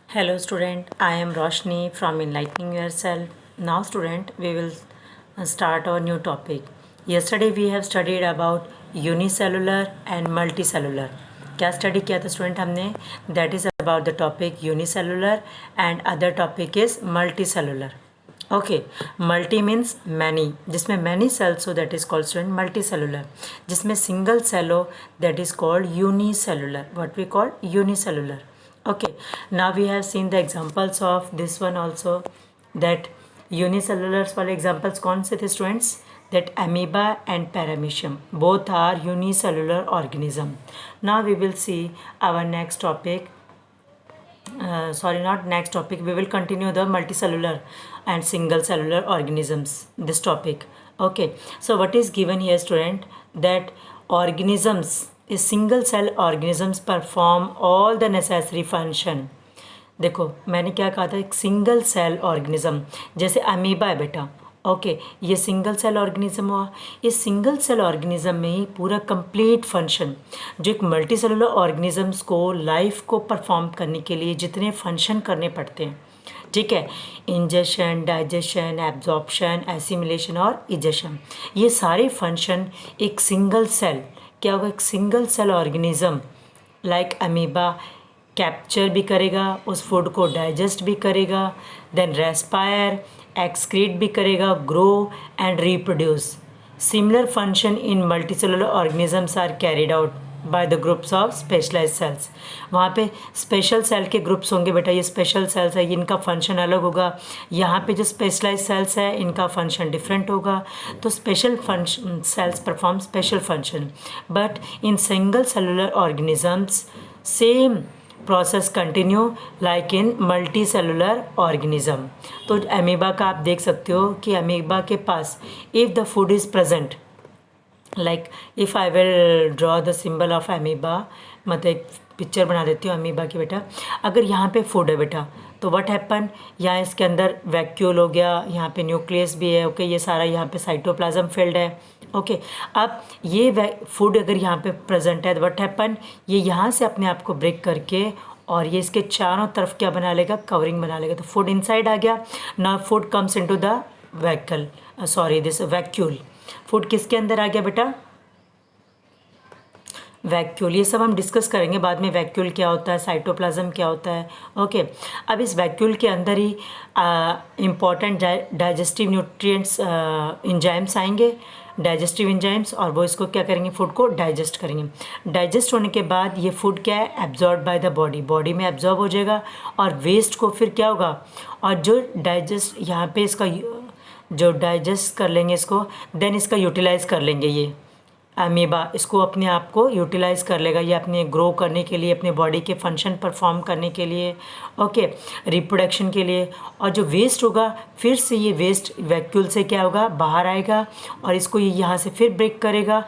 Hello student, I am Roshni from Enlightening Yourself. Now student, we will start our new topic. Yesterday we have studied about unicellular and multicellular. क्या study किया था student हमने? That is about the topic unicellular and other topic is multicellular. Okay, multi means many, जिसमें many cells हो that is called student multicellular. जिसमें single cell हो that is called unicellular. What we call unicellular. Okay, now we have seen the examples of this one also, that unicellulars वाले examples कौन से थे students? That amoeba and paramecium both are unicellular organism. Now we will see our next topic. Sorry, not next topic. We will continue the multicellular and single cellular organisms. This topic. Okay. So what is given here, student? That organisms, a single cell organisms perform all the necessary function. देखो मैंने क्या कहा था, एक single cell organism जैसे amoeba है बेटा. Okay, ये सिंगल सेल ऑर्गेनिज्म हुआ. इस सिंगल सेल ऑर्गेनिज्म में ही पूरा कंप्लीट फंक्शन, जो एक मल्टी सेलुलर ऑर्गेनिजम्स को लाइफ को परफॉर्म करने के लिए जितने फंक्शन करने पड़ते हैं, ठीक है, इंजेशन, डाइजेशन, एब्जॉर्प्शन, एसिमिलेशन और इजेशन, ये सारे फंक्शन एक सिंगल सेल, क्या होगा, एक single cell organism like amoeba capture भी करेगा, उस फूड को डाइजेस्ट भी करेगा, देन रेस्पायर, एक्सक्रीट भी करेगा, grow and reproduce. Similar function in multicellular organisms are carried out by the groups of specialise cells. वहाँ पे स्पेशल सेल के ग्रुप्स होंगे बेटा. ये स्पेशल सेल्स है, इनका फंक्शन अलग होगा. यहाँ पे जो स्पेशलाइज सेल्स है इनका फंक्शन डिफरेंट होगा. तो special function cells perform special function, but in single cellular organisms same process continue like in multi cellular organism. तो अमीबा का आप देख सकते हो कि अमीबा के पास if the food is present, like if I will draw the symbol of amoeba, मतलब एक पिक्चर बना देती हूँ अमीबा की बेटा. अगर यहाँ पे फूड है बेटा तो व्हाट हैपन, यहाँ इसके अंदर वैक्यूल हो गया, यहाँ पे न्यूक्लियस भी है. ओके, ये सारा यहाँ पे साइटोप्लाज्म फील्ड है. ओके, अब ये फूड अगर यहाँ पे प्रेजेंट है तो व्हाट हैपन, ये यहाँ से अपने आप को ब्रेक करके और ये इसके चारों तरफ क्या बना लेगा, कवरिंग बना लेगा. तो फूड इनसाइड आ गया. Now food comes into the vacuole, sorry this vacuole. Food किसके अंदर आ गया बेटा, वैक्यूल. ये सब हम डिस्कस करेंगे बाद में, वैक्यूल क्या होता है, साइटोप्लाज्म क्या होता है. ओके, अब इस वैक्यूल के अंदर ही इम्पॉर्टेंट डाइजेस्टिव न्यूट्रिएंट्स इंजाइम्स आएंगे, डाइजेस्टिव इंजाइम्स, और वो इसको क्या करेंगे, फूड को डाइजेस्ट करेंगे. डाइजेस्ट होने के बाद ये फूड क्या है, absorb by the body, body में एब्जॉर्ब हो जाएगा. और वेस्ट को फिर क्या होगा, और जो डाइजेस्ट यहाँ पे इसका जो डाइजेस्ट कर लेंगे इसको, देन इसका यूटिलाइज़ कर लेंगे. ये अमीबा इसको अपने आप को यूटिलाइज़ कर लेगा, ये अपने ग्रो करने के लिए, अपने बॉडी के फंक्शन परफॉर्म करने के लिए, ओके, रिप्रोडक्शन के लिए. और जो वेस्ट होगा फिर से ये वेस्ट वैक्यूल से क्या होगा, बाहर आएगा, और इसको ये यहाँ से फिर ब्रेक करेगा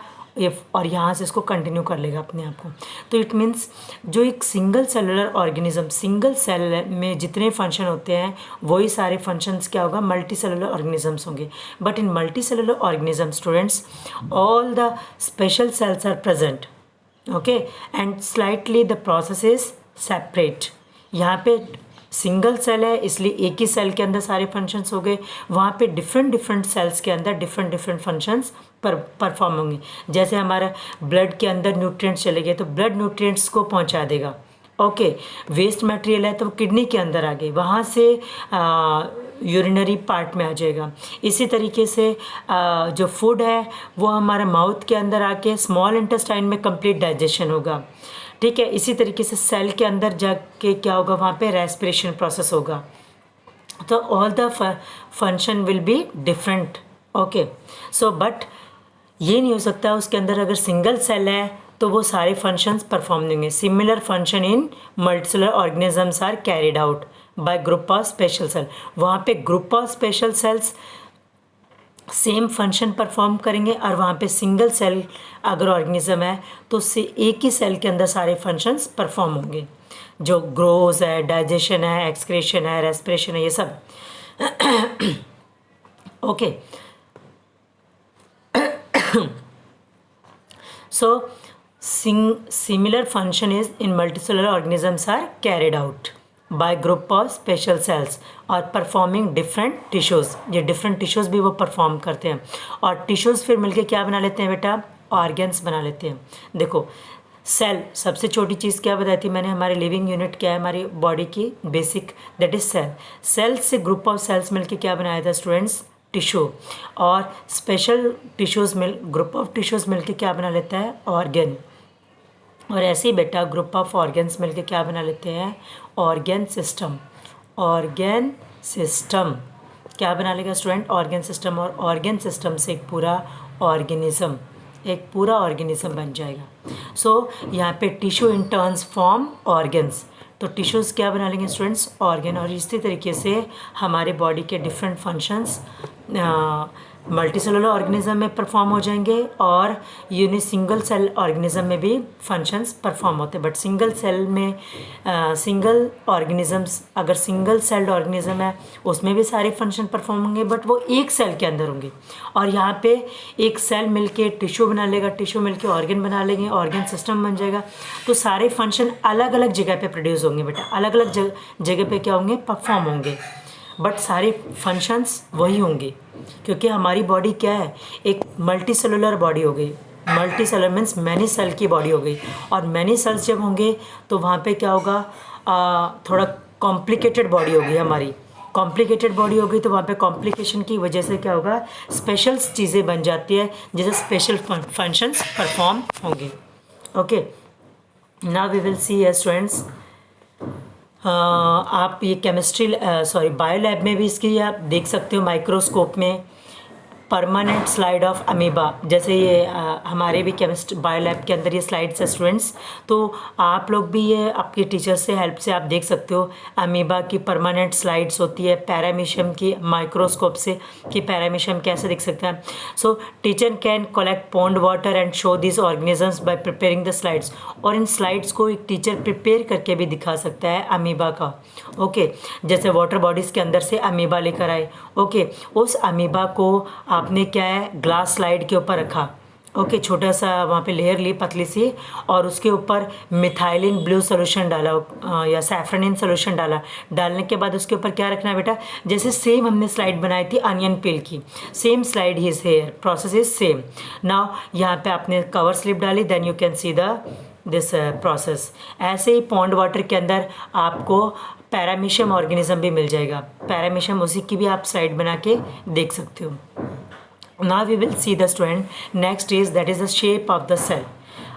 और यहाँ से इसको कंटिन्यू कर लेगा अपने आप को. तो इट मीन्स जो एक single cellular organism, single cell में जितने फंक्शन होते हैं वही सारे फंक्शंस क्या होगा, मल्टी सेलुलर ऑर्गेनिजम्स होंगे. But in multi cellular organism students all the special cells are present. Okay, and slightly the process is separate. यहाँ पे सिंगल सेल है इसलिए एक ही सेल के अंदर सारे फंक्शंस हो गए. वहाँ पे डिफरेंट डिफरेंट सेल्स के अंदर डिफरेंट डिफरेंट फंक्शंस परफॉर्म होंगे. जैसे हमारा ब्लड के अंदर न्यूट्रिएंट्स चले गए तो ब्लड न्यूट्रिएंट्स को पहुँचा देगा. ओके, वेस्ट मटेरियल है तो किडनी के अंदर आ गए, वहाँ से यूरिनरी पार्ट में आ जाएगा. इसी तरीके से जो फूड है वो हमारे माउथ के अंदर आके स्मॉल इंटेस्टाइन में कंप्लीट डाइजेशन होगा. ठीक है, इसी तरीके से सेल के अंदर जाके क्या होगा, वहाँ पे रेस्पिरेशन प्रोसेस होगा. तो all the function will be different. Okay, so but ये नहीं हो सकता उसके अंदर अगर सिंगल सेल है तो वो सारे फंक्शंस परफॉर्म नहीं होंगे. Similar function in multicellular organisms are carried out by group of special cell. वहाँ पे group of special cells same function perform करेंगे, और वहाँ पे सिंगल सेल अगर ऑर्गेनिज्म है तो से एक ही सेल के अंदर सारे फंक्शंस परफॉर्म होंगे, जो ग्रोज है, डाइजेशन है, एक्सक्रेशन है, रेस्पिरेशन है, ये सब. Okay, so similar function is in multicellular organisms are carried out. Bye group of special sales और परफॉर्मिंग डिफरेंट टिश्यूज़, ये डिफरेंट टिश्यूज़ भी वो परफॉर्म करते हैं और टिश्यूज़ फिर मिलके क्या बना लेते हैं बेटा, ऑर्गन्स बना लेते हैं। देखो सेल, सबसे छोटी चीज़ क्या बताई थी मैंने, हमारे लिविंग यूनिट क्या है हमारी बॉडी की basic, that is cell. Cell से ग्रुप ऑफ सेल्स मिलके क्या बनाया था स्टूडेंट्स, टिश्यू, और स्पेशल टिश्यूज़ मिल ग्रुप ऑफ टिश्यूज़ मिलके क्या बना लेता है, ऑर्गन। और ऐसे ही बेटा ग्रुप ऑफ ऑर्गन्स मिलके क्या बना लेते हैं, ऑर्गन सिस्टम। ऑर्गन सिस्टम क्या बना लेगा स्टूडेंट, ऑर्गन सिस्टम, और ऑर्गन सिस्टम से एक पूरा ऑर्गेनिज्म, एक पूरा ऑर्गेनिज्म बन जाएगा। सो यहाँ पे tissue in turns form organs, तो टिश्यूज़ क्या बना लेंगे स्टूडेंट्स, ऑर्गन। और इसी तरीके से हमारे बॉडी के different functions multi cellular organism में परफॉर्म हो जाएंगे और सिंगल सेल ऑर्गेनिज्म में भी फंक्शंस परफॉर्म होते हैं। बट सिंगल सेल में सिंगल ऑर्गेनिजम्स, अगर सिंगल सेल्ड ऑर्गेनिज्म है उसमें भी सारे फंक्शन परफॉर्म होंगे, बट वो एक सेल के अंदर होंगे। और यहाँ पे एक सेल मिलके टिश्यू बना लेगा, टिश्यू मिलके ऑर्गन बना लेंगे, ऑर्गन सिस्टम बन जाएगा। तो सारे फंक्शन अलग अलग जगह पे प्रोड्यूस होंगे बेटा, अलग अलग जगह पे क्या होंगे, परफॉर्म होंगे, बट सारे फंक्शंस वही होंगे, क्योंकि हमारी बॉडी क्या है, एक मल्टी सेलुलर बॉडी हो गई। Multi cellular means many cell की बॉडी हो गई, और मैनी सेल्स जब होंगे तो वहाँ पे क्या होगा, थोड़ा कॉम्प्लिकेटेड बॉडी होगी हमारी। कॉम्प्लिकेटेड बॉडी होगी तो वहाँ पे कॉम्प्लिकेशन की वजह से क्या होगा, स्पेशल चीज़ें बन जाती है, जैसे स्पेशल फंक्शंस परफॉर्म होंगे। Okay, now we will see students, आप ये केमिस्ट्री बायो लैब में भी इसकी आप देख सकते हो, माइक्रोस्कोप में परमानेंट स्लाइड ऑफ अमीबा, जैसे ये हमारे भी केमिस्ट बायो लैब के अंदर ये स्लाइड्स है स्टूडेंट्स। तो आप लोग भी ये आपके टीचर से हेल्प से आप देख सकते हो, अमीबा की परमानेंट स्लाइड्स होती है, पैरामीशियम की माइक्रोस्कोप से कि पैरामीशियम कैसे दिख सकता है। सो teacher can collect pond water and show this organisms bye preparing the slides, और इन स्लाइड्स को एक टीचर प्रिपेयर करके भी दिखा सकता है अमीबा का। ओके, जैसे वाटर बॉडीज़ के अंदर से अमीबा लेकर आए, ओके, उस अमीबा को आपने क्या है, ग्लास स्लाइड के ऊपर रखा। ओके, छोटा सा वहाँ पे लेयर ली पतली सी, और उसके ऊपर मिथाइलिन ब्लू सोल्यूशन डाला या सैफ्रनिन सोल्यूशन डाला। डालने के बाद उसके ऊपर क्या रखना है बेटा, जैसे सेम हमने स्लाइड बनाई थी अनियन पील की, सेम स्लाइड ही here, process is same. Now यहाँ पे आपने कवर स्लिप डाली, then you can see the this process. ऐसे ही पॉन्ड वाटर के अंदर आपको पैरामीशियम ऑर्गेनिज्म भी मिल जाएगा। पैरामीशियम उसी की भी आप स्लाइड बना के देख सकते हो। Now we will see the student, next is that is the shape of the cell.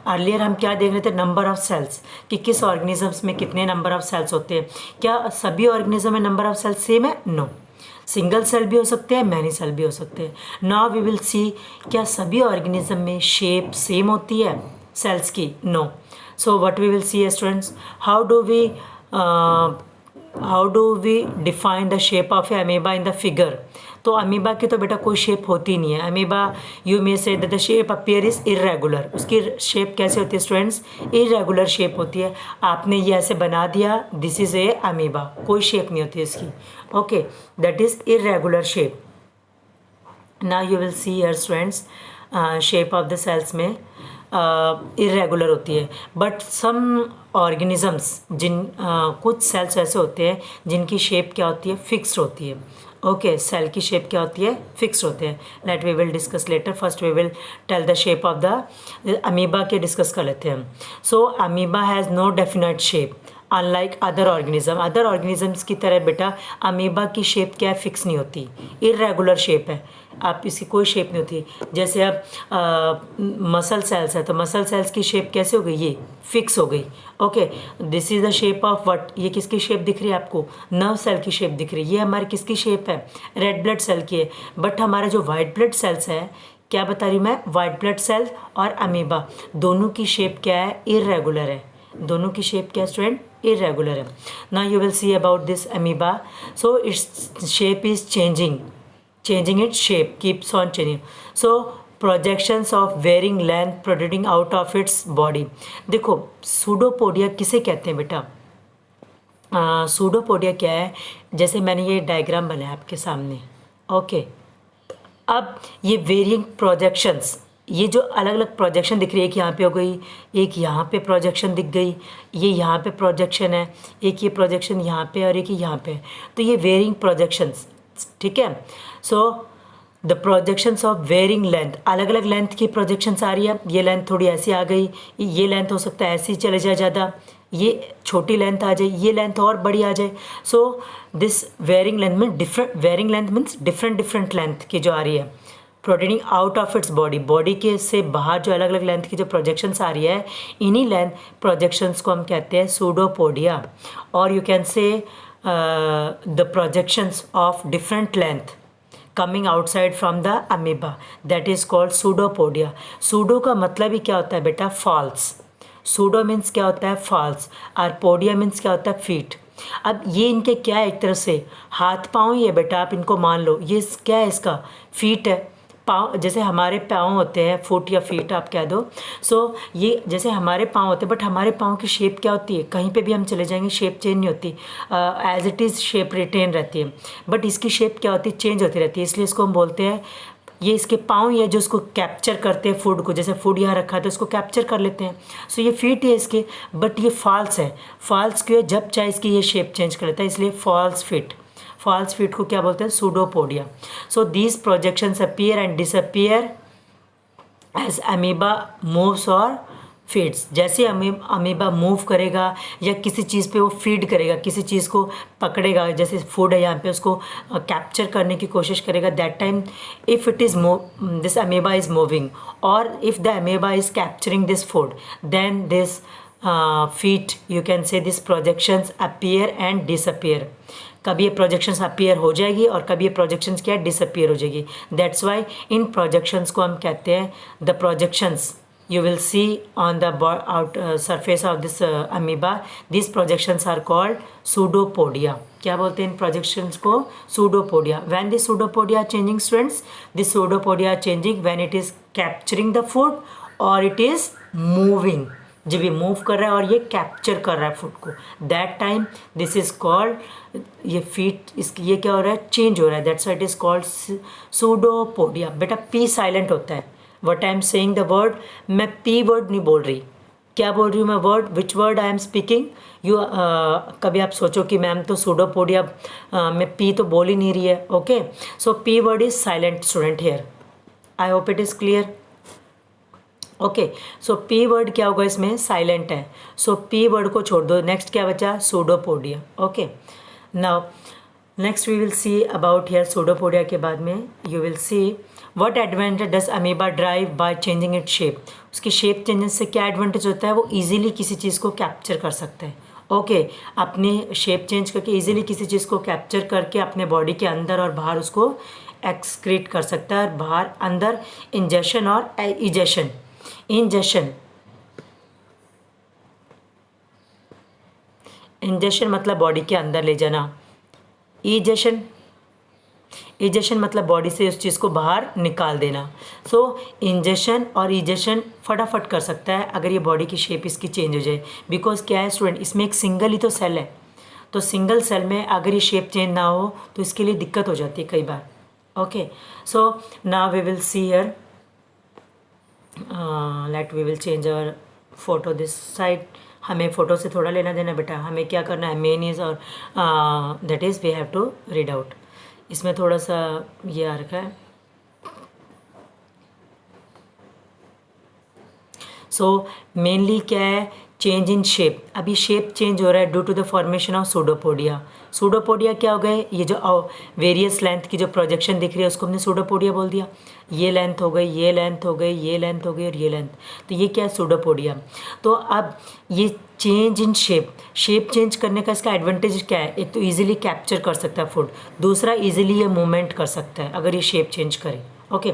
Earlier हम क्या देख रहे थे, नंबर ऑफ सेल्स, कि किस ऑर्गेनिजम्स में कितने नंबर ऑफ सेल्स होते हैं। क्या सभी ऑर्गेनिज्म में नंबर ऑफ सेल्स सेम है? नो, सिंगल सेल भी हो सकते हैं, मैनी सेल भी हो सकते हैं। नाउ वी विल सी, क्या सभी ऑर्गेनिज्म में शेप सेम होती है सेल्स की? No. So what we will see students, how do we define the shape of a amoeba in the figure. तो अमीबा की तो बेटा कोई शेप होती नहीं है। अमीबा, यू मे से the shape appear is irregular. उसकी शेप कैसे होती है स्टूडेंट्स? इरेगुलर शेप होती है। आपने ये ऐसे बना दिया, दिस इज ए अमीबा, कोई शेप नहीं होती है इसकी। Okay, that is irregular shape. Now you will see here students, shape of the cells में इरेगुलर होती है, बट सम ऑर्गेनिजम्स कुछ सेल्स ऐसे होते हैं जिनकी शेप क्या होती है, फिक्स्ड होती है। ओके, सेल की शेप क्या होती है, फिक्स्ड होते हैं। Let we will discuss later, first we will tell the shape of the amoeba के डिस्कस कर लेते हैं। So amoeba has no definite shape unlike other organisms की तरह बेटा अमीबा की शेप क्या है, फिक्स नहीं होती, इरेगुलर शेप है, आप इसकी कोई शेप नहीं होती। जैसे अब मसल सेल्स है तो मसल सेल्स की शेप कैसे हो गई, ये फिक्स हो गई। Okay, this is the shape of what, ये किसकी शेप दिख रही है आपको, नर्व सेल की शेप दिख रही है। ये हमारी किसकी शेप है, रेड ब्लड सेल की है। बट हमारा जो वाइट ब्लड सेल्स है, क्या बता रही हूँ मैं, वाइट ब्लड सेल और अमीबा दोनों की शेप क्या है, इरेगुलर है। दोनों की शेप क्या है स्टूडेंट, इरेगुलर है। Now you will see about this amoeba. So its shape is changing its shape, keeps on changing. So projections of varying length protruding out of its body. देखो pseudopodia किसे कहते हैं बेटा, pseudopodia क्या है, जैसे मैंने ये डायग्राम बनाया आपके सामने। ओके, अब ये वेरिंग प्रोजेक्शंस, ये जो अलग अलग प्रोजेक्शन दिख रही है, एक यहाँ पे हो गई, एक यहाँ पे प्रोजेक्शन दिख गई, ये यहाँ पे प्रोजेक्शन है, एक ये प्रोजेक्शन यहाँ पे और एक ही यहाँ पे, तो ये वेरिंग प्रोजेक्शंस, ठीक है। So the projections of varying length, अलग अलग लेंथ की प्रोजेक्शंस आ रही है। ये लेंथ थोड़ी ऐसी आ गई, ये लेंथ हो सकता है ऐसी चले जाए ज़्यादा, ये छोटी लेंथ आ जाए, ये लेंथ और बड़ी आ जाए। सो दिस वेरिंग लेंथ में different, varying length means different different length की जो आ रही है protecting out of its body, body के से बाहर जो अलग अलग लेंथ की जो प्रोजेक्शंस आ रही है, इन्हीं लेंथ प्रोजेक्शंस को हम कहते हैं सूडोपोडिया। और यू कैन से the projections of different length coming outside from the amoeba, that is called pseudopodia. Pseudo का मतलब ही क्या होता है बेटा? फॉल्स। सूडो मीन्स क्या होता है? फॉल्स। और पोडिया मीन्स क्या होता है? फीट। अब ये इनके क्या है? एक तरह से हाथ पाँव ही है बेटा, आप इनको मान लो। ये क्या है? इसका फीट है। पाँव जैसे हमारे पाँव होते हैं, फुट या फीट आप कह दो। सो ये जैसे हमारे पाँव होते हैं, बट हमारे पाँव की शेप क्या होती है? कहीं पे भी हम चले जाएंगे शेप चेंज नहीं होती, as it is shape retain रहती है। बट इसकी शेप क्या होती है? चेंज होती रहती है। इसलिए इसको हम बोलते हैं, ये इसके पाँव ही है जो इसको कैप्चर करते हैं फूड को। जैसे फूड यहाँ रखा है तो इसको कैप्चर कर लेते हैं। सो ये फीट है इसके, बट ये फॉल्स है। फॉल्स क्यों है? जब चाहे इसकी ये शेप चेंज कर लेता है, इसलिए फॉल्स फिट। फॉल्स फिट को क्या बोलते हैं? Pseudopodia. So these projections appear and disappear as amoeba moves और फीड्स। जैसे अमीबा मूव करेगा या किसी चीज़ पे वो फीड करेगा, किसी चीज़ को पकड़ेगा, जैसे फूड है यहाँ पे, उसको कैप्चर करने की कोशिश करेगा, that time if it is this amoeba is moving और if the amoeba is capturing this food, then this feet, you can say this projections appear and disappear. कभी ये प्रोजेक्शंस अपीयर हो जाएगी और कभी ये प्रोजेक्शंस क्या है? डिसअपीयर हो जाएगी। दैट्स वाई इन प्रोजेक्शंस को हम कहते हैं the projections you will see on the surface of this amoeba. These projections are called pseudopodia. क्या बोलते हैं इन projections को? Pseudopodia. When the pseudopodia are changing, students, the pseudopodia are changing when it is capturing the food or it is moving. जब ये move कर रहा है और ये कैप्चर कर रहा है फूड को, that time this is called, ये फीट इसकी ये क्या हो रहा है? चेंज हो रहा है। That's why it is called pseudopodia. बेटा पी साइलेंट होता है। What I am saying the word, मैं पी वर्ड नहीं बोल रही। क्या बोल रही हूँ मैं? Word, which word I am speaking? You कभी आप सोचो कि मैम तो सूडोपोडिया में पी तो बोल ही नहीं रही है। Okay, so P word is silent student here. I hope it is clear. Okay, so P word क्या होगा? इसमें साइलेंट है। सो पी वर्ड को छोड़ दो। नेक्स्ट क्या बचा? Pseudopodia. Okay, now next we will see about here pseudopodia के बाद में you will see what advantage does amoeba drive by changing it shape. उसकी शेप चेंजेस से क्या एडवांटेज होता है? वो इजीली किसी चीज़ को कैप्चर कर सकता है। ओके, अपने शेप चेंज करके इजीली किसी चीज़ को कैप्चर करके अपने बॉडी के अंदर और बाहर उसको एक्सक्रीट कर सकता है। और बाहर अंदर इंजेशन और इजेशन। इंजेशन मतलब बॉडी के अंदर ले जाना। इजेशन मतलब बॉडी से उस चीज़ को बाहर निकाल देना। सो इंजेशन और इजेशन फटाफट कर सकता है अगर ये बॉडी की शेप इसकी चेंज हो जाए। बिकॉज क्या है स्टूडेंट, इसमें एक सिंगल ही तो सेल है, तो सिंगल सेल में अगर ये शेप चेंज ना हो तो इसके लिए दिक्कत हो जाती है कई बार। Okay, so now we will see here, let we will change our photo this side. हमें फ़ोटो से थोड़ा लेना देना बेटा, हमें क्या करना है? मेन इज़ और that is we have to read out. इसमें थोड़ा सा ये आ रखा है। सो मेनली क्या है? Change in shape. अभी शेप चेंज हो रहा है due to the formation of pseudopodia. Pseudopodia क्या हो गए? ये जो वेरियस लेंथ की जो प्रोजेक्शन दिख रही है उसको हमने सूडोपोडिया बोल दिया। ये लेंथ हो गई, ये लेंथ हो गई, ये लेंथ हो गई और ये लेंथ, तो ये क्या है? सूडोपोडिया। तो अब ये चेंज इन शेप चेंज करने का इसका एडवांटेज क्या है? एक तो ईजिली कैप्चर कर सकता है फूड, दूसरा ईजिली ये मूवमेंट कर सकता है अगर ये शेप चेंज करे। ओके,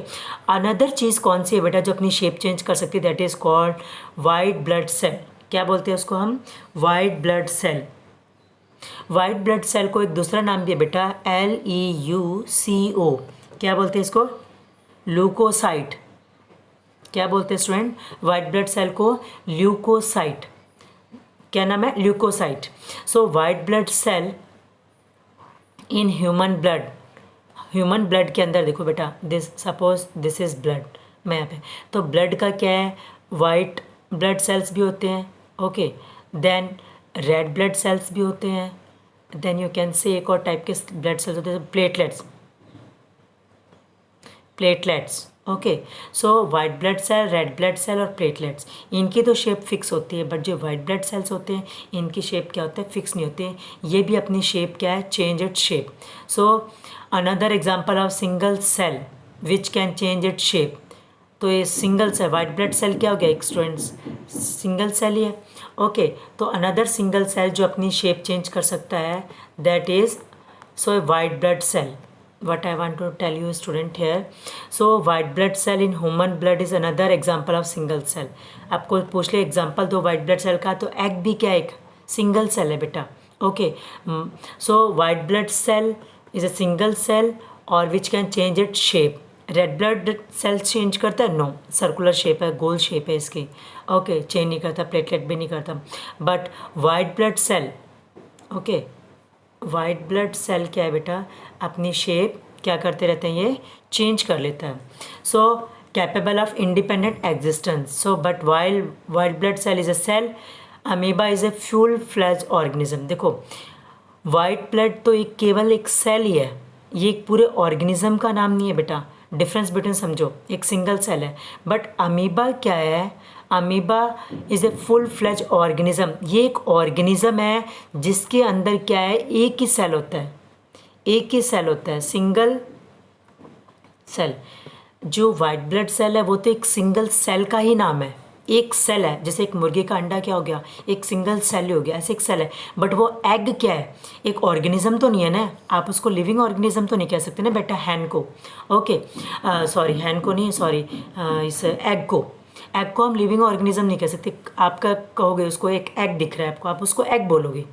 अनदर चीज़ कौन सी है बेटा जो अपनी शेप चेंज कर सकती है? That is called white blood cell. क्या बोलते हैं उसको हम? White blood cell. White blood cell को एक दूसरा नाम भी है बेटा, LEUCO। क्या बोलते हैं इसको? ल्यूकोसाइट। क्या बोलते हैं स्टूडेंट? वाइट ब्लड सेल को ल्यूकोसाइट। क्या नाम है? Leucocyte. So white blood cell in human blood के अंदर देखो बेटा, this suppose this is blood, मैं यहाँ पे, तो ब्लड का क्या है, वाइट ब्लड सेल्स भी होते हैं, okay, then red blood cells भी होते हैं, देन यू कैन से एक और टाइप के ब्लड सेल्स होते हैं platelets, okay. So white blood cell, red blood cell और प्लेटलेट्स, इनकी तो शेप फिक्स होती है, बट जो वाइट ब्लड सेल्स होते हैं इनकी शेप क्या होता है, फिक्स नहीं होती है, ये भी अपनी शेप क्या है, change it shape. So another example of single cell which can change it shape, तो ये single cell, white blood cell क्या हो गया, एक स्टूडेंट्स सिंगल सेल ही है, ओके। तो अनदर सिंगल सेल जो अपनी शेप चेंज कर सकता है, that is so white blood cell. What I want to tell you student here, so white blood cell in human blood is another example of single cell. आपको पूछ ले example दो white blood cell का, तो egg भी क्या एक single cell है बेटा, okay. So white blood cell is a single cell और which can change it shape. Red blood cell change करता है, नो, सर्कुलर शेप है, गोल शेप है इसकी, ओके, चेंज नहीं करता, प्लेटलेट भी नहीं करता, but white blood cell, okay, white blood cell क्या है बेटा, अपनी शेप क्या करते रहते हैं, ये चेंज कर लेता है, so capable of independent existence. So but while white blood cell is a cell, amoeba is a full fledged organism. देखो वाइट ब्लड तो एक केवल एक सेल ही है, ये एक पूरे ऑर्गेनिज्म का नाम नहीं है बेटा, डिफरेंस बिटवीन समझो, एक सिंगल सेल है, बट अमीबा क्या है, amoeba is a full fledge organism, ये एक ऑर्गेनिज्म है जिसके अंदर क्या है, एक ही सेल होता है, एक ही सेल होता है, सिंगल सेल. जो वाइट ब्लड सेल है वो तो एक सिंगल सेल का ही नाम है, एक सेल है, जैसे एक मुर्गे का अंडा क्या हो गया, एक सिंगल सेल हो गया, ऐसे एक सेल है, बट वो एग क्या है, एक ऑर्गेनिज्म तो नहीं है ना, आप उसको लिविंग ऑर्गेनिज्म तो नहीं कह सकते ना बेटा, हैन को, ओके, सॉरी हैन को नहीं, सॉरी, इस एग को हम लिविंग ऑर्गेनिज्म नहीं कह सकते. आपका कहोगे उसको एक एग दिख रहा है आपको, आप उसको एग बोलोगे,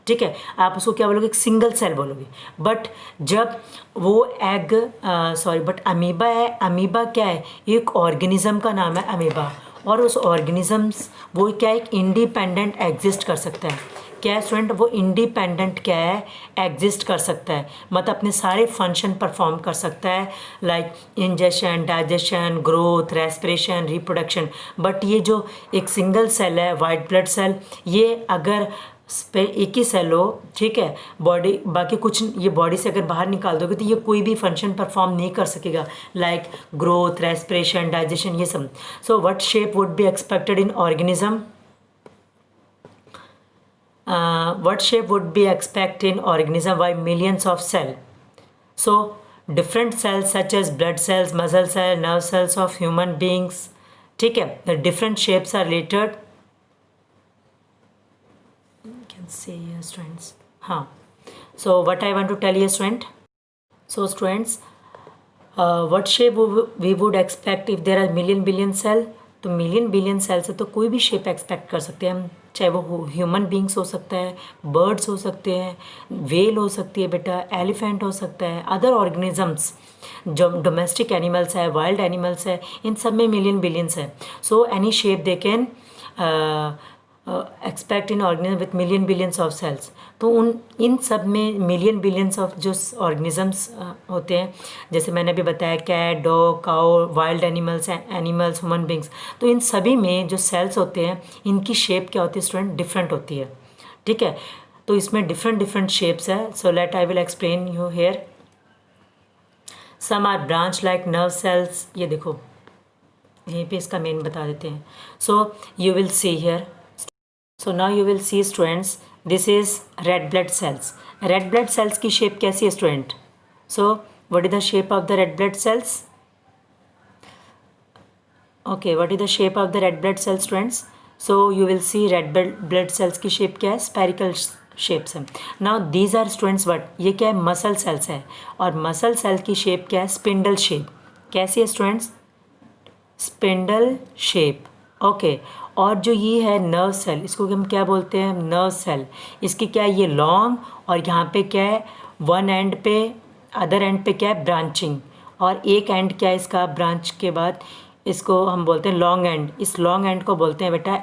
ठीक है, आप उसको क्या बोलोगे, एक सिंगल सेल बोलोगे. बट जब वो एग, सॉरी, बट अमीबा है, अमीबा क्या है, एक ऑर्गेनिज्म का नाम है अमीबा, और उस ऑर्गेनिजम्स वो क्या है, एक इंडिपेंडेंट एग्जिस्ट कर सकता है. क्या है स्टूडेंट, वो इंडिपेंडेंट क्या है, एग्जिस्ट कर सकता है, मतलब अपने सारे फंक्शन परफॉर्म कर सकता है, like ingestion, digestion, growth, respiration, reproduction. But ये जो एक सिंगल सेल है वाइट ब्लड सेल, ये अगर एक ही सेल हो, ठीक है, बॉडी बाकी कुछ, ये बॉडी से अगर बाहर निकाल दोगे तो ये कोई भी फंक्शन परफॉर्म नहीं कर सकेगा, लाइक ग्रोथ, रेस्पिरेशन, डाइजेशन, ये सब. So what shape would be expected in organism, what shape would be expected in organism by millions of cells. So different cells such as blood cells, muscle cells, nerve cells of human beings, ठीक है, the different shapes are related. You can say here students, हाँ. So what I want to tell you student, so students, what shape we would expect if there are million billion cell. तो million billion sale से तो कोई भी shape expect कर सकते हैं हम, चाहे वो ह्यूमन बींग्स हो सकता है, बर्ड्स हो सकते हैं, वेल हो सकती है बेटा, एलिफेंट हो सकता है, अदर ऑर्गेनिजम्स जो डोमेस्टिक एनिमल्स है, वाइल्ड एनिमल्स है, इन सब में मिलियन बिलियंस है. So any shape they can expect in organism with million billions of cells. तो इन सब में मिलियन बिलियंस ऑफ जो ऑर्गेनिजम्स होते हैं, जैसे मैंने अभी बताया cat, dog, cow, wild animals, human beings, तो इन सभी में जो सेल्स होते हैं इनकी शेप क्या होती है स्टूडेंट, डिफरेंट होती है, ठीक है. तो इसमें डिफरेंट शेप्स है. So let I will explain you here. Some are branch like nerve cells, ये देखो यहीं पे इसका मेन बता देते हैं. So you will see here. So now you will see students, this is red blood cells. Red blood cells की shape कैसी है student? So what is the shape of the red blood cells? Okay, what is the shape of the red blood cells students? So you will see red blood cells की shape क्या है, spherical shapes है. Now these are students what? ये क्या है, muscle cells है, और muscle cell की shape क्या है, spindle shape. कैसी है students? Spindle shape. ओके. और जो ये है नर्व सेल, इसको हम क्या बोलते हैं, नर्व सेल. इसकी क्या है, ये लॉन्ग, और यहाँ पे क्या है, वन एंड पे, अदर एंड पे क्या है, ब्रांचिंग, और एक एंड क्या है इसका, ब्रांच के बाद इसको हम बोलते हैं लॉन्ग एंड. इस लॉन्ग एंड को बोलते हैं बेटा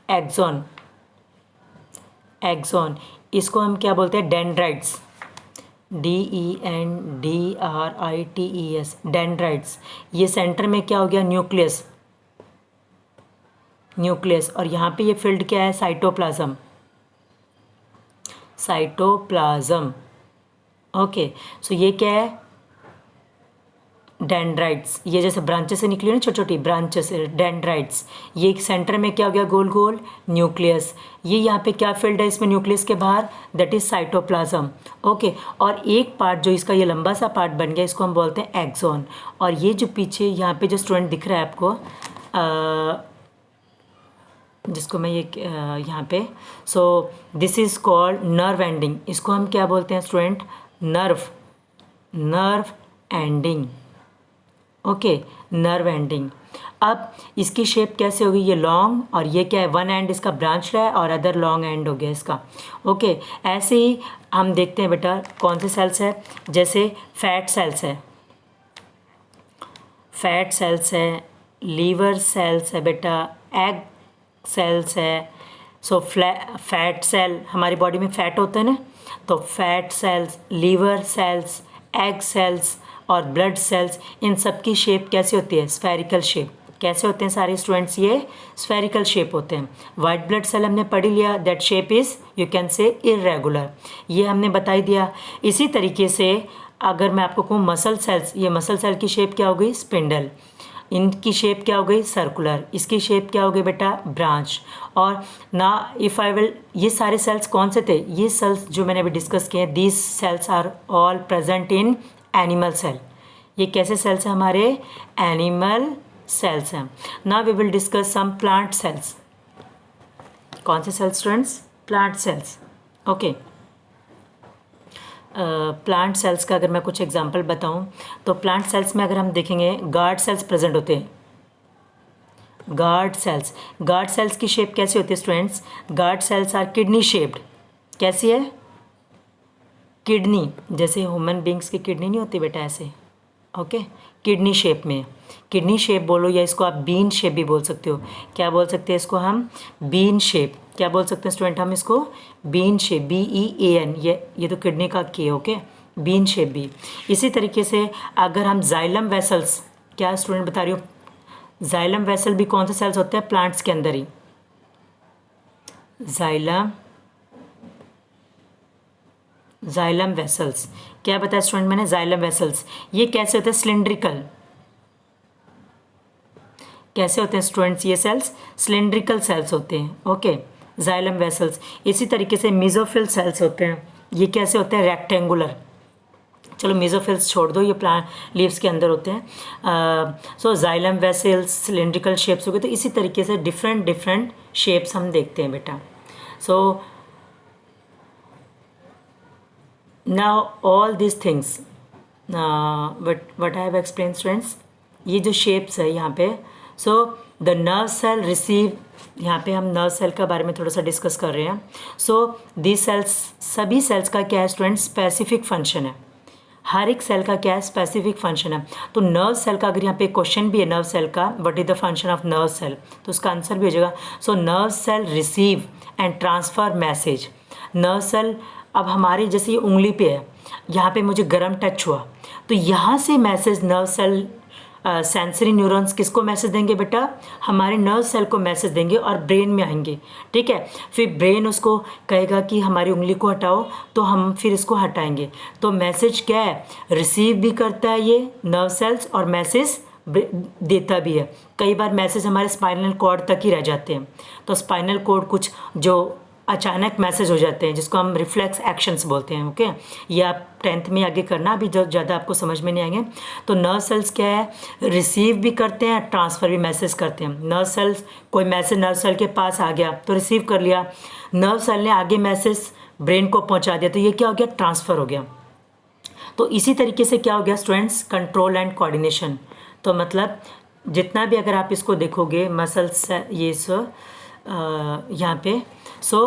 एक्सॉन. इसको हम क्या बोलते हैं, डेंड्राइट्स. DENDRITES, dendrites. ये सेंटर में क्या हो गया, न्यूक्लियस, न्यूक्लियस। और यहाँ पे ये फील्ड क्या है, साइटोप्लाज्म, साइटोप्लाज्म। ओके, सो ये क्या है, डेंड्राइट्स। ये जैसे ब्रांचेस से निकली ना, छोटी छोटी ब्रांचेस, डेंड्राइट्स। ये सेंटर में क्या हो गया, गोल गोल न्यूक्लियस। ये यहाँ पे क्या फील्ड है इसमें न्यूक्लियस के बाहर, दैट इज साइटोप्लाज्म। ओके, और एक पार्ट जो इसका ये लंबा सा पार्ट बन गया, इसको हम बोलते हैं एक्सोन। और ये जो पीछे यहाँ पे जो स्टूडेंट दिख रहा है आपको, जिसको मैं ये यहाँ पे, so this is called nerve ending. इसको हम क्या बोलते हैं student, nerve, nerve ending. Okay, nerve ending. अब इसकी शेप कैसे होगी, ये लॉन्ग, और ये क्या है, वन एंड इसका ब्रांच रहा है और अदर लॉन्ग एंड हो गया इसका। ओके, ऐसे ही हम देखते हैं बेटा कौन से सेल्स है, जैसे फैट सेल्स है, फैट सेल्स है, लीवर सेल्स है बेटा, एग सेल्स है। सो फैट सेल, हमारी बॉडी में फैट होता है ना, तो fat cells, liver cells, egg cells और ब्लड सेल्स, इन सब की शेप कैसे होती है, स्फेरिकल शेप। कैसे होते हैं सारे स्टूडेंट्स, ये स्फेरिकल शेप होते हैं। वाइट ब्लड सेल हमने पढ़ लिया, that shape is you can से इरेगुलर, ये हमने बता ही दिया। इसी तरीके से अगर मैं आपको कहूँ मसल सेल्स, ये मसल सेल की शेप क्या हो गई, स्पिंडल। इनकी शेप क्या हो गई, सर्कुलर। इसकी शेप क्या हो गई बेटा, ब्रांच। और ना इफ़ आई विल, ये सारे सेल्स कौन से थे, ये सेल्स जो मैंने अभी डिस्कस किए हैं, these cells are all present in animal cell. ये कैसे सेल्स हैं हमारे, एनिमल सेल्स हैं। Now we will discuss some plant cells. कौन से cells students, plant cells. Okay, plant cells का अगर मैं कुछ एग्जांपल बताऊं, तो प्लांट सेल्स में अगर हम देखेंगे, गार्ड सेल्स प्रेजेंट होते हैं। गार्ड सेल्स, गार्ड सेल्स की शेप कैसी होती है students, guard cells are kidney shaped. कैसी है, किडनी, जैसे ह्यूमन बींग्स की किडनी नहीं होती बेटा, ऐसे। ओके, किडनी शेप में, किडनी शेप बोलो, या इसको आप बीन शेप भी बोल सकते हो। क्या बोल सकते हैं इसको हम, बीन शेप। क्या बोल सकते हैं स्टूडेंट हम इसको, बीन शेप, BEAN। ये तो किडनी का की है। ओके, बीन शेप भी। इसी तरीके से अगर हम जाइलम वेसल्स, क्या स्टूडेंट बता रही हो, जाइलम वेसल भी कौन से सेल्स होते हैं, प्लांट्स के अंदर ही। जाइलम वेसल्स, क्या बताया स्टूडेंट मैंने, जाइलम वेसल्स। ये कैसे होते हैं, सिलिंड्रिकल। कैसे होते हैं स्टूडेंट्स ये सेल्स, सिलिंड्रिकल सेल्स होते हैं। Okay, xylem vessels. इसी तरीके से मेसोफिल सेल्स होते हैं, ये कैसे होते हैं, रेक्टेंगुलर। चलो मेसोफिल्स छोड़ दो, ये प्लांट लीव्स के अंदर होते हैं। सो जाइलम वेसल्स, सिलिंड्रिकल शेप्स हो गए। तो इसी तरीके से डिफरेंट डिफरेंट शेप्स हम देखते हैं बेटा। सो now all these things what I have explained students, ये जो shapes है यहाँ पे, so the nerve cell receive, यहाँ पे हम नर्व सेल के बारे में थोड़ा सा डिस्कस कर रहे हैं। सो these cells, सभी सेल्स का क्या है स्टूडेंट, स्पेसिफिक फंक्शन है। हर एक सेल का क्या है, स्पेसिफिक फंक्शन है। तो नर्व सेल का अगर यहाँ पे क्वेश्चन भी है, नर्व सेल का what is the function of nerve cell, तो उसका आंसर भी हो जाएगा। So nerve cell receive and transfer message. Nerve cell, अब हमारे जैसे ये उंगली पे है, यहाँ पे मुझे गर्म टच हुआ, तो यहाँ से message nerve cell, sensory neurons किसको मैसेज देंगे बेटा, हमारे नर्व सेल को मैसेज देंगे और ब्रेन में आएंगे। ठीक है, फिर ब्रेन उसको कहेगा कि हमारी उंगली को हटाओ, तो हम फिर इसको हटाएंगे। तो मैसेज क्या है, रिसीव भी करता है ये नर्व सेल्स और मैसेज देता भी है। कई बार मैसेज हमारे स्पाइनल कॉर्ड तक ही रह जाते हैं। तो स्पाइनल कॉर्ड कुछ जो अचानक मैसेज हो जाते हैं, जिसको हम रिफ्लेक्स एक्शंस बोलते हैं। ओके, ये आप 10th में आगे करना, अभी जो ज़्यादा आपको समझ में नहीं आएंगे। तो नर्व सेल्स क्या है, रिसीव भी करते हैं, ट्रांसफ़र भी मैसेज करते हैं। नर्व सेल्स, कोई मैसेज नर्व सेल के पास आ गया तो रिसीव कर लिया, नर्व सेल ने आगे मैसेज ब्रेन को पहुंचा दिया, तो ये क्या हो गया, ट्रांसफ़र हो गया। तो इसी तरीके से क्या हो गया स्टूडेंट्स, कंट्रोल एंड कोऑर्डिनेशन। तो मतलब जितना भी अगर आप इसको देखोगे मसल्स, ये सो यहाँ पे, so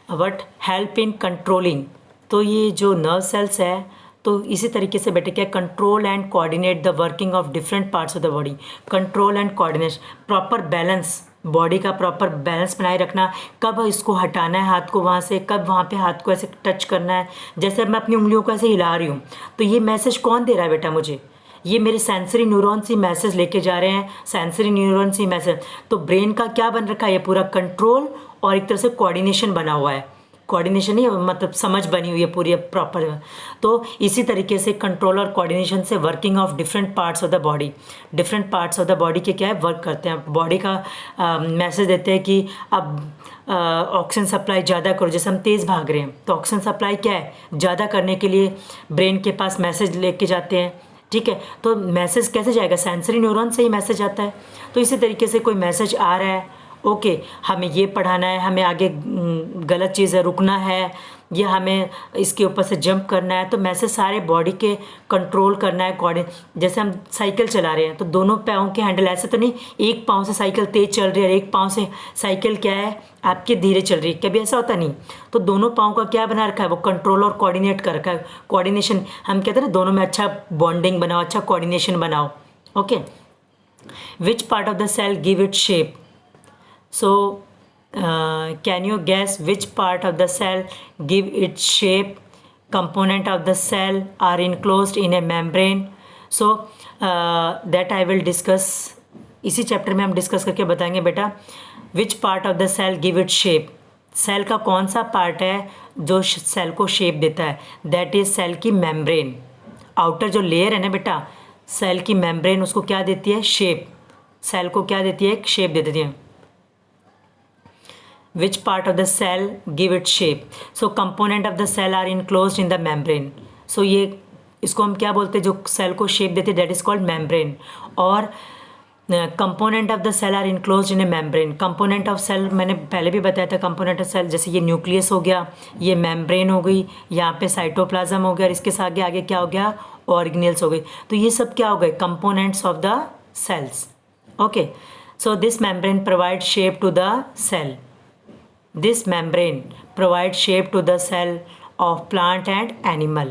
what help in controlling, तो ये जो नर्व सेल्स है, तो इसी तरीके से बेटे क्या, control and coordinate the working of different parts of the body. Control and coordination, proper balance body का प्रॉपर बैलेंस बनाए रखना, कब इसको हटाना है हाथ को वहाँ से, कब वहाँ पे हाथ को ऐसे टच करना है। जैसे अब मैं अपनी उंगलियों को ऐसे हिला रही हूँ, तो ये मैसेज कौन दे रहा है बेटा मुझे, ये मेरे सेंसरी न्यूरॉन्स ही मैसेज लेके जा रहे हैं, सेंसरी न्यूरॉन्स ही मैसेज। तो ब्रेन का क्या बन रखा है, ये पूरा कंट्रोल और एक तरह से कोऑर्डिनेशन बना हुआ है, कोऑर्डिनेशन ही मतलब समझ बनी हुई है पूरी प्रॉपर। तो इसी तरीके से कंट्रोल और कोऑर्डिनेशन से working of different parts of the body, different parts of the body के क्या है वर्क करते हैं, बॉडी का मैसेज देते हैं कि अब ऑक्सीजन सप्लाई ज़्यादा करो। जैसे हम तेज़ भाग रहे हैं तो ऑक्सीजन सप्लाई क्या है, ज़्यादा करने के लिए ब्रेन के पास मैसेज लेके जाते हैं, ठीक है। तो मैसेज कैसे जाएगा, सेंसरी न्यूरॉन से ही मैसेज आता है। तो इसी तरीके से कोई मैसेज आ रहा है, ओके हमें ये पढ़ाना है, हमें आगे गलत चीज़ है रुकना है, या हमें इसके ऊपर से जंप करना है, तो मैसेज सारे बॉडी के कंट्रोल करना है कोऑर्डिनेट। जैसे हम साइकिल चला रहे हैं तो दोनों पाँव के हैंडल, ऐसे तो नहीं एक पाँव से साइकिल तेज़ चल रही है और एक पाँव से साइकिल क्या है आपके धीरे चल रही है, कभी ऐसा होता नहीं। तो दोनों पाँव का क्या बना रखा है, वो कंट्रोल और कोऑर्डिनेट कर रखा है। कोऑर्डिनेशन हम कहते हैं ना, दोनों में अच्छा बॉन्डिंग बनाओ, अच्छा कोऑर्डिनेशन बनाओ, okay. Which part of the cell give it shape, so can you guess which part of the cell give its shape? Component of the cell are enclosed in a membrane, so that I will discuss, इसी chapter में हम discuss करके बताएंगे बेटा which part of the cell give it shape. Cell का कौन सा part है जो सेल को शेप देता है, दैट इज सेल की मेम्ब्रेन। आउटर जो लेयर है ना बेटा सेल की मेम्ब्रेन, उसको क्या देती है, शेप। सेल को क्या देती है, एक शेप दे देती है। Which part of the cell give it shape? So component of the cell are enclosed in the membrane. So ये इसको हम क्या बोलते हैं, जो सेल को शेप देते हैं, that is called membrane. और component of the cell are enclose in a membrane. Component of cell मैंने पहले भी बताया था, कंपोनेंट ऑफ सेल जैसे ये न्यूक्लियस हो गया, ये मेम्ब्रेन हो गई, यहाँ पे साइटोप्लाज्म हो गया, और इसके आगे आगे क्या हो गया, ऑर्गेनेल्स हो गई। तो ये सब क्या हो गए, components of the cells, okay. So this membrane provide shape to the cell, this membrane provide shape to the cell of plant and animal।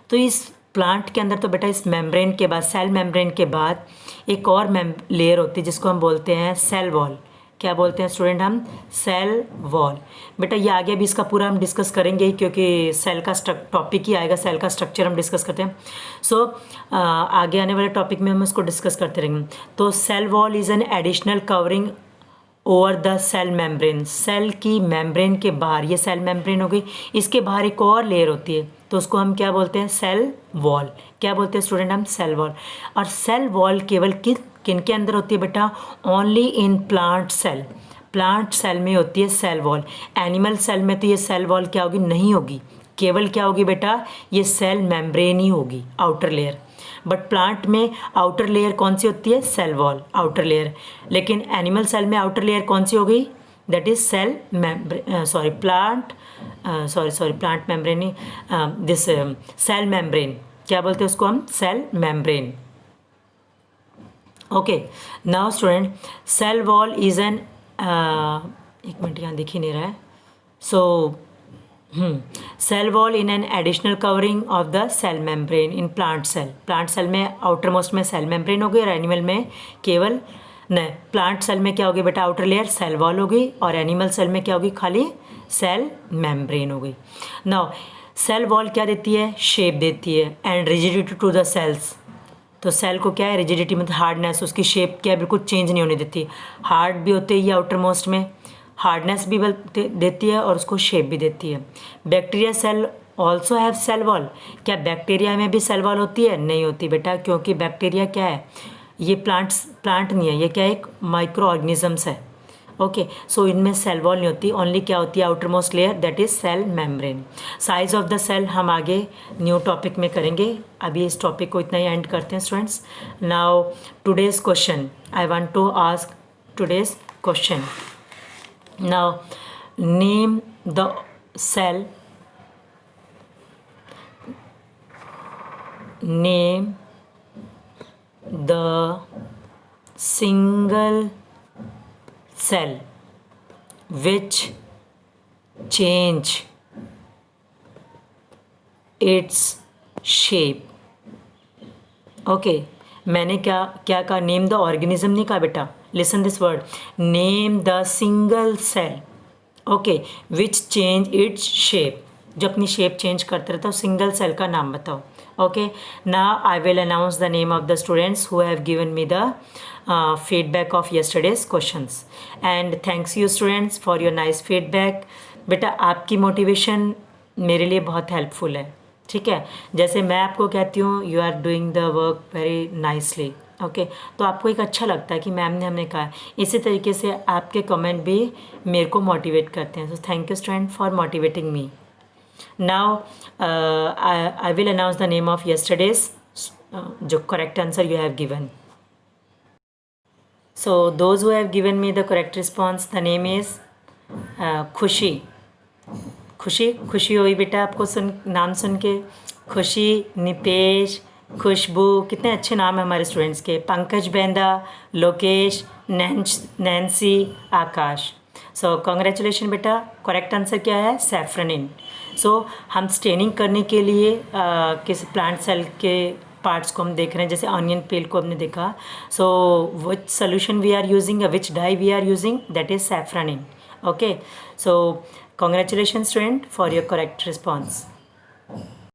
तो इस प्लांट के अंदर तो बेटा इस मेम्ब्रेन के बाद, सेल मेम्ब्रेन के बाद एक और लेयर होती है जिसको हम बोलते हैं सेल वॉल। क्या बोलते हैं स्टूडेंट हम, सेल वॉल। बेटा ये आगे भी इसका पूरा हम डिस्कस करेंगे क्योंकि सेल का टॉपिक ही आएगा, सेल का स्ट्रक्चर हम डिस्कस करते हैं। सो आगे आने वाले टॉपिक में हम इसको डिस्कस करते रहेंगे। तो cell wall is an additional covering over the cell membrane. Cell की मेम्ब्रेन के बाहर, ये सेल मेम्ब्रेन हो गई, इसके बाहर एक और लेयर होती है तो उसको हम क्या बोलते हैं, सेल वॉल। क्या बोलते हैं स्टूडेंट हम, सेल वॉल। और सेल वॉल केवल किन के अंदर होती है बेटा, only in plant cell. Plant cell में होती है सेल वॉल। एनिमल सेल में तो ये सेल वॉल क्या होगी, नहीं होगी, केवल क्या होगी बेटा, ये सेल मेम्ब्रेन ही होगी, आउटर लेयर। बट प्लांट में आउटर लेयर कौन सी होती है, सेल वॉल, आउटर लेयर। लेकिन एनिमल सेल में आउटर लेयर कौन सी हो गई, that is cell plant membrane नहीं, दिस सेल मेम्ब्रेन। क्या बोलते हैं उसको हम, cell membrane, okay. Now student cell wall is an, एक मिनट यहाँ दिख ही नहीं रहा है, so cell wall in an additional covering of the cell membrane in plant cell. Plant cell में आउटर मोस्ट में सेल मेम्ब्रेन हो गई, और एनिमल में केवल नहीं, प्लांट सेल में क्या होगी बेटा, आउटर लेयर सेल वॉल हो गई, और एनिमल सेल में क्या होगी, खाली सेल मेम्ब्रेन हो गई। नाउ सेल वॉल क्या देती है, शेप देती है, and rigidity to the cells. तो सेल को क्या है, रिजिडिटी मतलब हार्डनेस, उसकी शेप क्या है, बिल्कुल चेंज नहीं होने देती। हार्ड भी होते हैं ये आउटर मोस्ट में, हार्डनेस भी देती है और उसको शेप भी देती है। Bacteria cell also have cell wall. क्या बैक्टीरिया में भी सेल वॉल होती है, नहीं होती बेटा, क्योंकि बैक्टीरिया क्या है, ये प्लांट नहीं है, ये क्या है, एक माइक्रो ऑर्गेनिजम्स है, ओके। सो इनमें सेल वॉल नहीं होती, ओनली क्या होती है, outermost layer, that is cell membrane. Size of the cell हम आगे न्यू टॉपिक में करेंगे, अभी इस टॉपिक को इतना ही एंड करते हैं students. Now today's question, I want to ask today's question. Now name the cell, name the single cell which change its shape, okay. मैंने क्या क्या कहा, नेम द ऑर्गेनिज्म नहीं कहा बेटा, Listen this word. Name the single cell, okay, which change its shape. जो अपनी shape change करते रहता है सिंगल सेल का नाम बताओ. Okay, now I will announce the name of the students who have given me the feedback of yesterday's questions. And thanks you students for your nice feedback. बेटा आपकी motivation मेरे लिए बहुत हेल्पफुल है. ठीक है, जैसे मैं आपको कहती हूँ you are doing the work very nicely. Okay, तो आपको एक अच्छा लगता है कि मैम ने हमें कहा. इसी तरीके से आपके कमेंट भी मेरे को मोटिवेट करते हैं. So thank you student for motivating me. Now I will announce the name of yesterday's जो correct answer you have given. So those who have given me the correct response, the name is खुशी. खुशी हुई बेटा आपको नाम सुन के. खुशी, नितेश, खुशबू, कितने अच्छे नाम हैं हमारे स्टूडेंट्स के. पंकज बेंदा, लोकेश, नैन्सी, आकाश. सो कॉन्ग्रेचुलेशन बेटा. करेक्ट आंसर क्या है? सैफ्रनिन. सो हम स्टेनिंग करने के लिए किस प्लांट सेल के पार्ट्स को हम देख रहे हैं, जैसे ऑनियन पील को हमने देखा. So which solution we are using, which dye we are using, that is safranin. Okay, so congratulation student for your correct response.